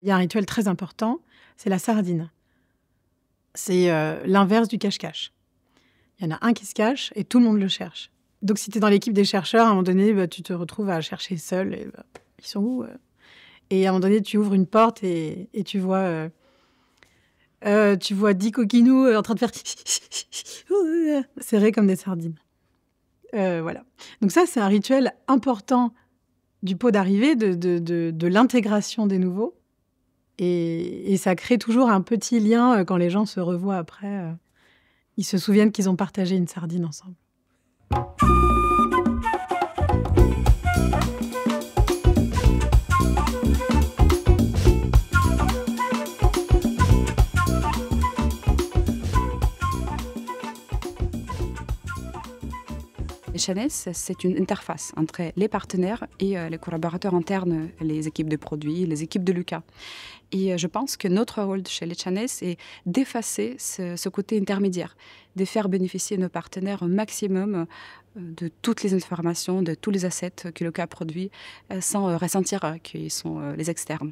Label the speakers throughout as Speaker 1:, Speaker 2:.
Speaker 1: Il y a un rituel très important, c'est la sardine. C'est l'inverse du cache-cache. Il y en a un qui se cache et tout le monde le cherche. Donc si tu es dans l'équipe des chercheurs, à un moment donné, tu te retrouves à chercher seul. Et, ils sont où Et à un moment donné, tu ouvres une porte et tu vois 10 coquinous en train de faire serrés comme des sardines. Voilà. Donc ça, c'est un rituel important du pot d'arrivée, de l'intégration des nouveaux. Et ça crée toujours un petit lien quand les gens se revoient après. Ils se souviennent qu'ils ont partagé une sardine ensemble.
Speaker 2: Channes, c'est une interface entre les partenaires et les collaborateurs internes, les équipes de produits, les équipes de Lucas. Et je pense que notre rôle chez les Channes est d'effacer ce côté intermédiaire, de faire bénéficier nos partenaires au maximum de toutes les informations, de tous les assets que Lucas produit, sans ressentir qu'ils sont les externes.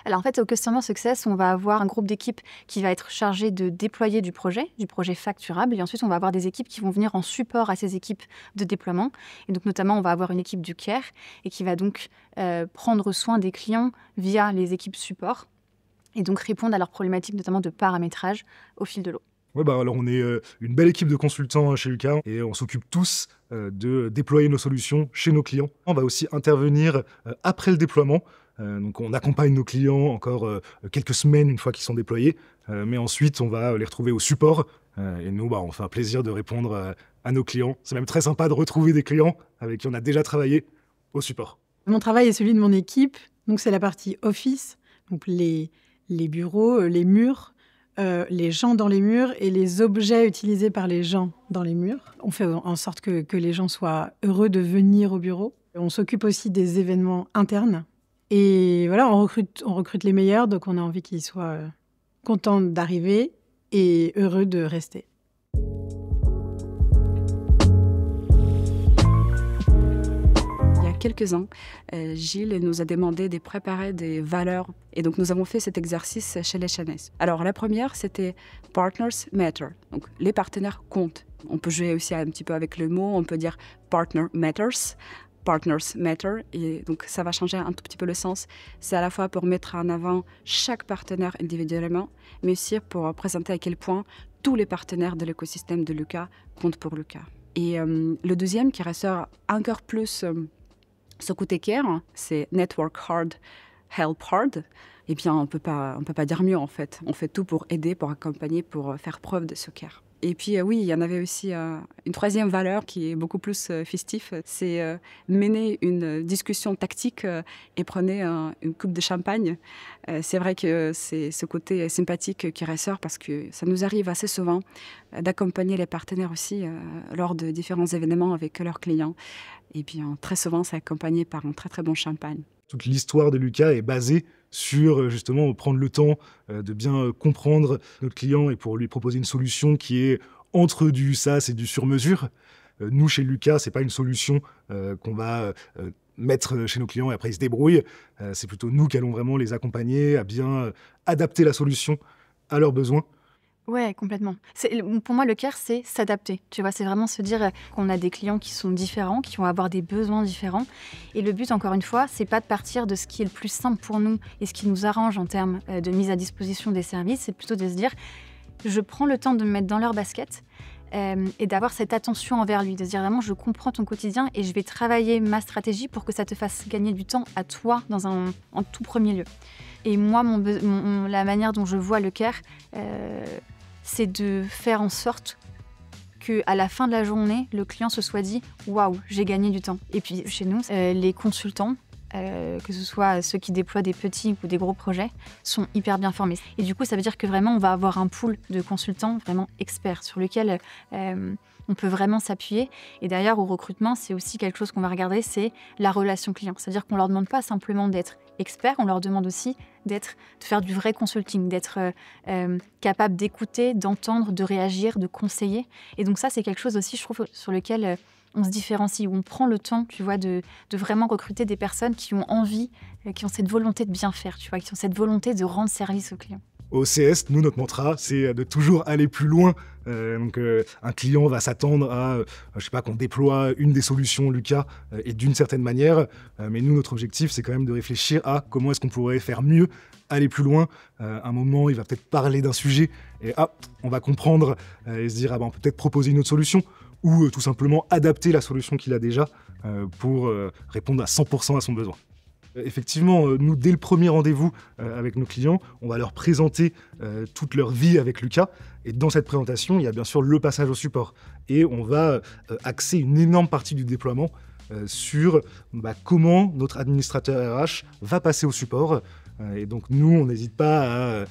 Speaker 3: Alors en fait, au Customer Success, on va avoir un groupe d'équipes qui va être chargé de déployer du projet facturable. Et ensuite, on va avoir des équipes qui vont venir en support à ces équipes de déploiement. Et donc notamment, on va avoir une équipe du care et qui va donc prendre soin des clients via les équipes support et donc répondre à leurs problématiques, notamment de paramétrage au fil de l'eau.
Speaker 4: Ouais, alors on est une belle équipe de consultants chez Lucas et on s'occupe tous de déployer nos solutions chez nos clients. On va aussi intervenir après le déploiement. Donc on accompagne nos clients encore quelques semaines une fois qu'ils sont déployés, mais ensuite on va les retrouver au support et nous on fait un plaisir de répondre à nos clients. C'est même très sympa de retrouver des clients avec qui on a déjà travaillé au support.
Speaker 1: Mon travail est celui de mon équipe, donc c'est la partie office, donc les bureaux, les murs, les gens dans les murs et les objets utilisés par les gens dans les murs. On fait en sorte que les gens soient heureux de venir au bureau. On s'occupe aussi des événements internes. Et voilà, on recrute les meilleurs, donc on a envie qu'ils soient contents d'arriver et heureux de rester.
Speaker 2: Il y a quelques ans, Gilles nous a demandé de préparer des valeurs. Et donc, nous avons fait cet exercice chez les Channes. Alors, la première, c'était « Partners Matter ». Donc, les partenaires comptent. On peut jouer aussi un petit peu avec le mot. On peut dire « Partner Matters ». Partners Matter, et donc ça va changer un tout petit peu le sens. C'est à la fois pour mettre en avant chaque partenaire individuellement, mais aussi pour présenter à quel point tous les partenaires de l'écosystème de Lucas comptent pour Lucas. Et le deuxième qui ressort encore plus ce côté care, c'est Network Hard, Help Hard. Eh bien, on peut pas dire mieux en fait. On fait tout pour aider, pour accompagner, pour faire preuve de ce care. Et puis oui, il y en avait aussi une troisième valeur qui est beaucoup plus festif, c'est mener une discussion tactique et prenez une coupe de champagne. C'est vrai que c'est ce côté sympathique qui ressort parce que ça nous arrive assez souvent d'accompagner les partenaires aussi lors de différents événements avec leurs clients. Et puis très souvent, c'est accompagné par un très très bon champagne.
Speaker 4: Toute l'histoire de Lucas est basée sur justement prendre le temps de bien comprendre notre client et pour lui proposer une solution qui est entre du SaaS et du sur-mesure. Nous, chez Lucas, c'est pas une solution qu'on va mettre chez nos clients et après ils se débrouillent. C'est plutôt nous qui allons vraiment les accompagner à bien adapter la solution à leurs besoins.
Speaker 3: Ouais, complètement. Pour moi, le care, c'est s'adapter. Tu vois, c'est vraiment se dire qu'on a des clients qui sont différents, qui vont avoir des besoins différents. Et le but, encore une fois, c'est pas de partir de ce qui est le plus simple pour nous et ce qui nous arrange en termes de mise à disposition des services. C'est plutôt de se dire, je prends le temps de me mettre dans leur basket et d'avoir cette attention envers lui. De se dire vraiment, je comprends ton quotidien et je vais travailler ma stratégie pour que ça te fasse gagner du temps à toi en tout premier lieu. Et moi, la manière dont je vois le care, c'est de faire en sorte qu'à la fin de la journée, le client se soit dit « Waouh, j'ai gagné du temps ». Et puis chez nous, les consultants, que ce soit ceux qui déploient des petits ou des gros projets, sont hyper bien formés. Et du coup, ça veut dire que vraiment, on va avoir un pool de consultants vraiment experts sur lequel on peut vraiment s'appuyer. Et d'ailleurs, au recrutement, c'est aussi quelque chose qu'on va regarder, c'est la relation client. C'est-à-dire qu'on ne leur demande pas simplement d'être experts, on leur demande aussi de faire du vrai consulting, d'être capable d'écouter, d'entendre, de réagir, de conseiller. Et donc ça, c'est quelque chose aussi, je trouve, sur lequel on se différencie, où on prend le temps, tu vois, de vraiment recruter des personnes qui ont envie, qui ont cette volonté de bien faire, tu vois, qui ont cette volonté de rendre service aux clients.
Speaker 4: Au CS, nous, notre mantra, c'est de toujours aller plus loin. Un client va s'attendre à, je sais pas, qu'on déploie une des solutions Lucas et d'une certaine manière. Mais nous, notre objectif, c'est quand même de réfléchir à comment est-ce qu'on pourrait faire mieux, aller plus loin. Un moment, il va peut-être parler d'un sujet et on va comprendre et se dire, on peut peut-être proposer une autre solution ou tout simplement adapter la solution qu'il a déjà pour répondre à 100% à son besoin. Effectivement, nous, dès le premier rendez-vous avec nos clients, on va leur présenter toute leur vie avec Lucas. Et dans cette présentation, il y a bien sûr le passage au support. Et on va axer une énorme partie du déploiement sur comment notre administrateur RH va passer au support. Et donc nous, on n'hésite pas à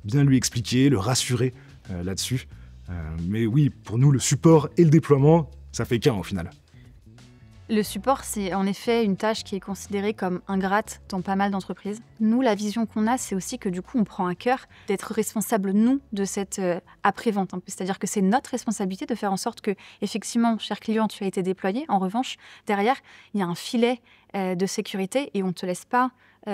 Speaker 4: bien lui expliquer, le rassurer là-dessus. Mais oui, pour nous, le support et le déploiement, ça fait qu'un au final.
Speaker 3: Le support, c'est en effet une tâche qui est considérée comme ingrate dans pas mal d'entreprises. Nous, la vision qu'on a, c'est aussi que du coup, on prend à cœur d'être responsable, nous, de cette après-vente. C'est-à-dire que c'est notre responsabilité de faire en sorte que, effectivement, cher client, tu as été déployé. En revanche, derrière, il y a un filet de sécurité et on ne te laisse pas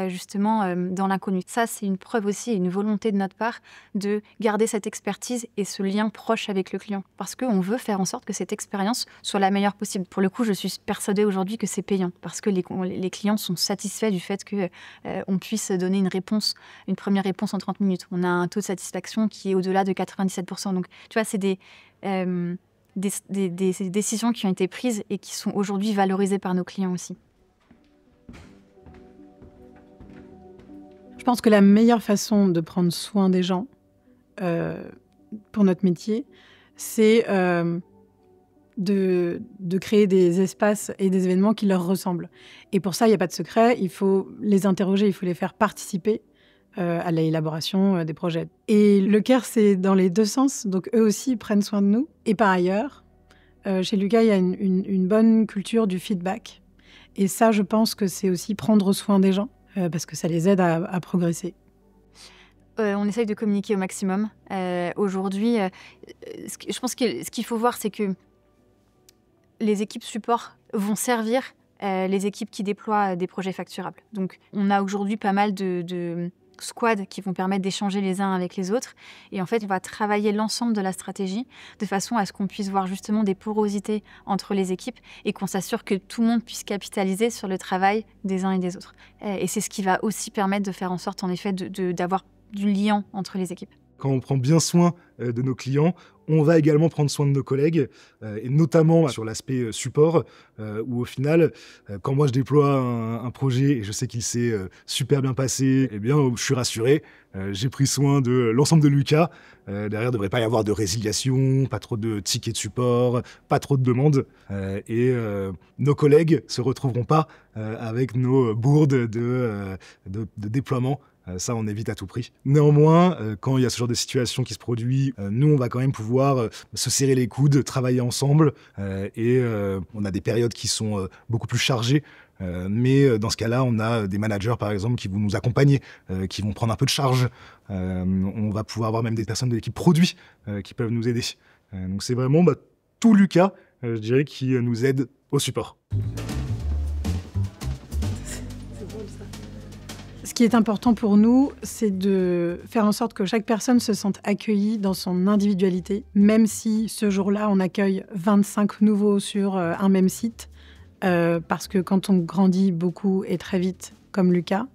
Speaker 3: justement dans l'inconnu. Ça, c'est une preuve aussi et une volonté de notre part de garder cette expertise et ce lien proche avec le client. Parce qu'on veut faire en sorte que cette expérience soit la meilleure possible. Pour le coup, je suis persuadée aujourd'hui que c'est payant parce que les clients sont satisfaits du fait qu'on puisse donner une première réponse en 30 minutes. On a un taux de satisfaction qui est au-delà de 97%. Donc, tu vois, c'est des décisions qui ont été prises et qui sont aujourd'hui valorisées par nos clients aussi.
Speaker 1: Je pense que la meilleure façon de prendre soin des gens pour notre métier, c'est de créer des espaces et des événements qui leur ressemblent. Et pour ça, il n'y a pas de secret, il faut les interroger, il faut les faire participer à l'élaboration des projets. Et le CARE, c'est dans les deux sens, donc eux aussi prennent soin de nous. Et par ailleurs, chez Lucas, il y a une bonne culture du feedback. Et ça, je pense que c'est aussi prendre soin des gens. Parce que ça les aide à progresser.
Speaker 3: On essaye de communiquer au maximum. Aujourd'hui, je pense que ce qu'il faut voir, c'est que les équipes support vont servir les équipes qui déploient des projets facturables. Donc, on a aujourd'hui pas mal de squads qui vont permettre d'échanger les uns avec les autres. Et en fait, on va travailler l'ensemble de la stratégie de façon à ce qu'on puisse voir justement des porosités entre les équipes et qu'on s'assure que tout le monde puisse capitaliser sur le travail des uns et des autres. Et c'est ce qui va aussi permettre de faire en sorte, en effet, d'avoir du lien entre les équipes.
Speaker 4: Quand on prend bien soin de nos clients, on va également prendre soin de nos collègues, et notamment sur l'aspect support, où au final, quand moi je déploie un projet et je sais qu'il s'est super bien passé, eh bien, je suis rassuré, j'ai pris soin de l'ensemble de Lucas. Derrière, il ne devrait pas y avoir de résiliation, pas trop de tickets de support, pas trop de demandes. Et nos collègues ne se retrouveront pas avec nos bourdes de déploiement. Ça, on évite à tout prix. Néanmoins, quand il y a ce genre de situation qui se produit, nous, on va quand même pouvoir se serrer les coudes, travailler ensemble. Et on a des périodes qui sont beaucoup plus chargées. Mais dans ce cas-là, on a des managers, par exemple, qui vont nous accompagner, qui vont prendre un peu de charge. On va pouvoir avoir même des personnes de l'équipe produit qui peuvent nous aider. Donc c'est vraiment tout Lucas, je dirais, qui nous aide au support.
Speaker 1: Ce qui est important pour nous, c'est de faire en sorte que chaque personne se sente accueillie dans son individualité, même si ce jour-là, on accueille 25 nouveaux sur un même site. Parce que quand on grandit beaucoup et très vite, comme Lucas,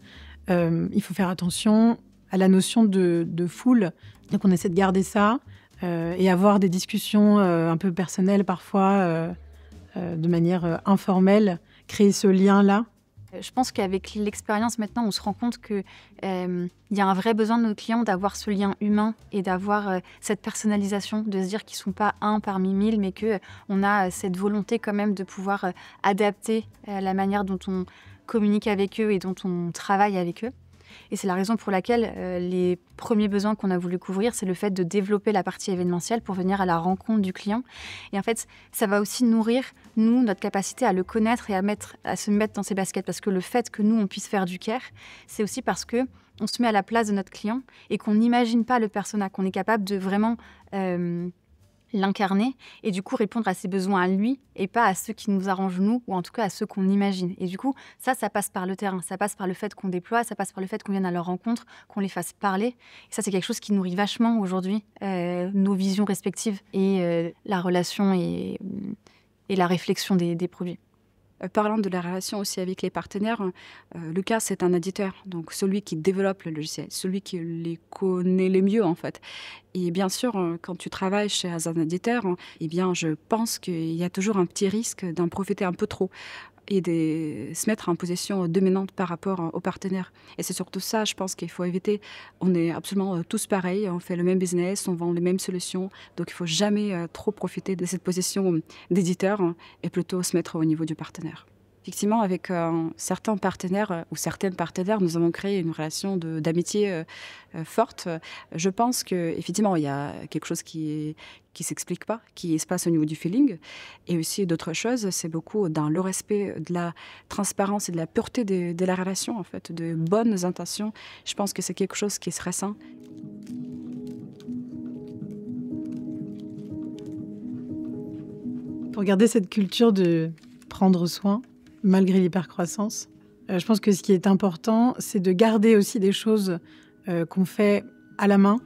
Speaker 1: il faut faire attention à la notion de foule. Donc on essaie de garder ça et avoir des discussions un peu personnelles parfois, de manière informelle, créer ce lien-là.
Speaker 3: Je pense qu'avec l'expérience maintenant, on se rend compte qu'il y a un vrai besoin de nos clients d'avoir ce lien humain et d'avoir cette personnalisation, de se dire qu'ils ne sont pas un parmi 1000, mais qu'on a cette volonté quand même de pouvoir adapter la manière dont on communique avec eux et dont on travaille avec eux. Et c'est la raison pour laquelle les premiers besoins qu'on a voulu couvrir, c'est le fait de développer la partie événementielle pour venir à la rencontre du client. Et en fait, ça va aussi nourrir, nous, notre capacité à le connaître et à se mettre dans ses baskets. Parce que le fait que nous, on puisse faire du care, c'est aussi parce qu'on se met à la place de notre client et qu'on n'imagine pas le persona, qu'on est capable de vraiment l'incarner et du coup répondre à ses besoins à lui et pas à ceux qui nous arrangent nous ou en tout cas à ceux qu'on imagine. Et du coup, ça passe par le terrain, ça passe par le fait qu'on déploie, ça passe par le fait qu'on vienne à leur rencontre, qu'on les fasse parler. Et ça, c'est quelque chose qui nourrit vachement aujourd'hui nos visions respectives et la relation et la réflexion des produits.
Speaker 2: Parlant de la relation aussi avec les partenaires, Lucas, c'est un éditeur, donc celui qui développe le logiciel, celui qui les connaît le mieux en fait. Et bien sûr, quand tu travailles chez un éditeur, eh bien, je pense qu'il y a toujours un petit risque d'en profiter un peu trop et de se mettre en position dominante par rapport aux partenaires. Et c'est surtout ça, je pense qu'il faut éviter. On est absolument tous pareils, on fait le même business, on vend les mêmes solutions, donc il ne faut jamais trop profiter de cette position d'éditeur et plutôt se mettre au niveau du partenaire. Effectivement, avec certains partenaires ou certaines partenaires, nous avons créé une relation d'amitié forte. Je pense qu'effectivement, il y a quelque chose qui s'explique pas, qui se passe au niveau du feeling. Et aussi d'autres choses, c'est beaucoup dans le respect de la transparence et de la pureté de la relation, en fait, de bonnes intentions. Je pense que c'est quelque chose qui serait sain.
Speaker 1: Pour garder cette culture de prendre soin, malgré l'hypercroissance, je pense que ce qui est important, c'est de garder aussi des choses qu'on fait à la main,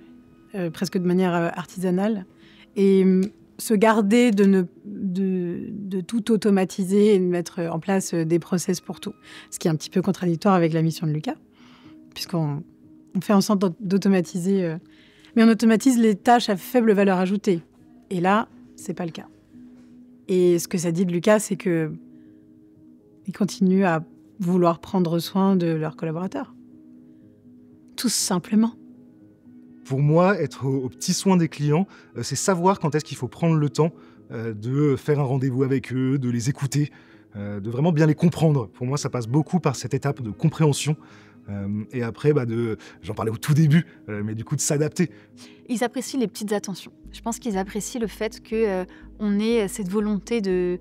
Speaker 1: presque de manière artisanale, et se garder de tout automatiser et de mettre en place des process pour tout. Ce qui est un petit peu contradictoire avec la mission de Lucas, puisqu'on fait en sorte d'automatiser, mais on automatise les tâches à faible valeur ajoutée. Et là, c'est pas le cas. Et ce que ça dit de Lucas, c'est que ils continuent à vouloir prendre soin de leurs collaborateurs. Tout simplement.
Speaker 4: Pour moi, être au petit soin des clients, c'est savoir quand est-ce qu'il faut prendre le temps de faire un rendez-vous avec eux, de les écouter, de vraiment bien les comprendre. Pour moi, ça passe beaucoup par cette étape de compréhension. Et après, j'en parlais au tout début, mais du coup de s'adapter.
Speaker 3: Ils apprécient les petites attentions. Je pense qu'ils apprécient le fait qu'on ait cette volonté de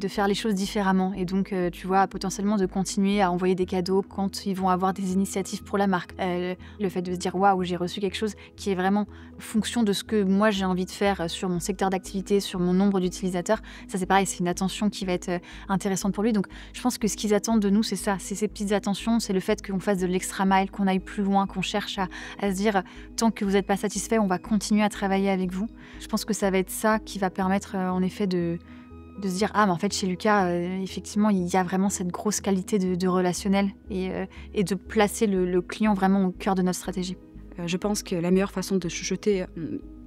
Speaker 3: faire les choses différemment. Et donc, tu vois, potentiellement de continuer à envoyer des cadeaux quand ils vont avoir des initiatives pour la marque. Le fait de se dire, waouh, j'ai reçu quelque chose qui est vraiment fonction de ce que moi j'ai envie de faire sur mon secteur d'activité, sur mon nombre d'utilisateurs. Ça, c'est pareil, c'est une attention qui va être intéressante pour lui. Donc, je pense que ce qu'ils attendent de nous, c'est ça, c'est ces petites attentions, c'est le fait qu'on fasse de l'extra mile, qu'on aille plus loin, qu'on cherche à se dire, tant que vous n'êtes pas satisfait, on va continuer à travailler avec vous. Je pense que ça va être ça qui va permettre, en effet, de se dire, ah, mais en fait, chez Lucas, effectivement, il y a vraiment cette grosse qualité de relationnel et de placer le client vraiment au cœur de notre stratégie.
Speaker 2: Je pense que la meilleure façon de chuchoter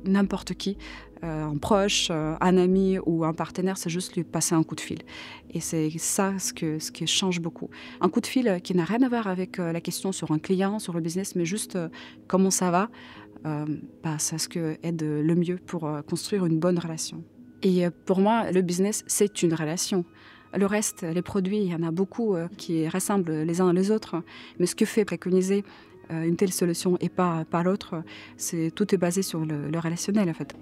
Speaker 2: n'importe qui, un proche, un ami ou un partenaire, c'est juste lui passer un coup de fil. Et c'est ça ce qui change beaucoup. Un coup de fil qui n'a rien à voir avec la question sur un client, sur le business, mais juste comment ça va, c'est ce qui aide le mieux pour construire une bonne relation. Et pour moi, le business, c'est une relation. Le reste, les produits, il y en a beaucoup qui ressemblent les uns les autres. Mais ce que fait préconiser une telle solution et pas l'autre, tout est basé sur le relationnel, en fait.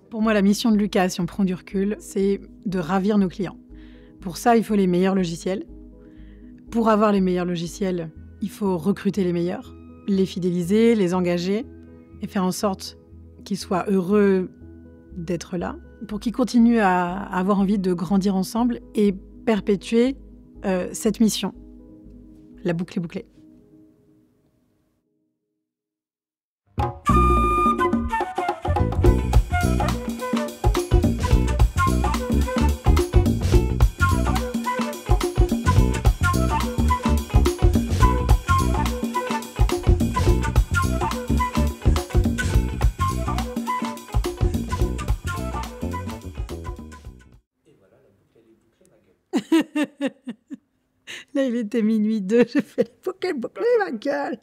Speaker 1: Pour moi, la mission de Lucas, si on prend du recul, c'est de ravir nos clients. Pour ça, il faut les meilleurs logiciels. Pour avoir les meilleurs logiciels, il faut recruter les meilleurs, les fidéliser, les engager et faire en sorte qu'ils soient heureux d'être là, pour qu'ils continuent à avoir envie de grandir ensemble et perpétuer cette mission. La boucle est bouclée. Là, il était minuit 2, j'ai fait la boucle est bouclée, ma gueule.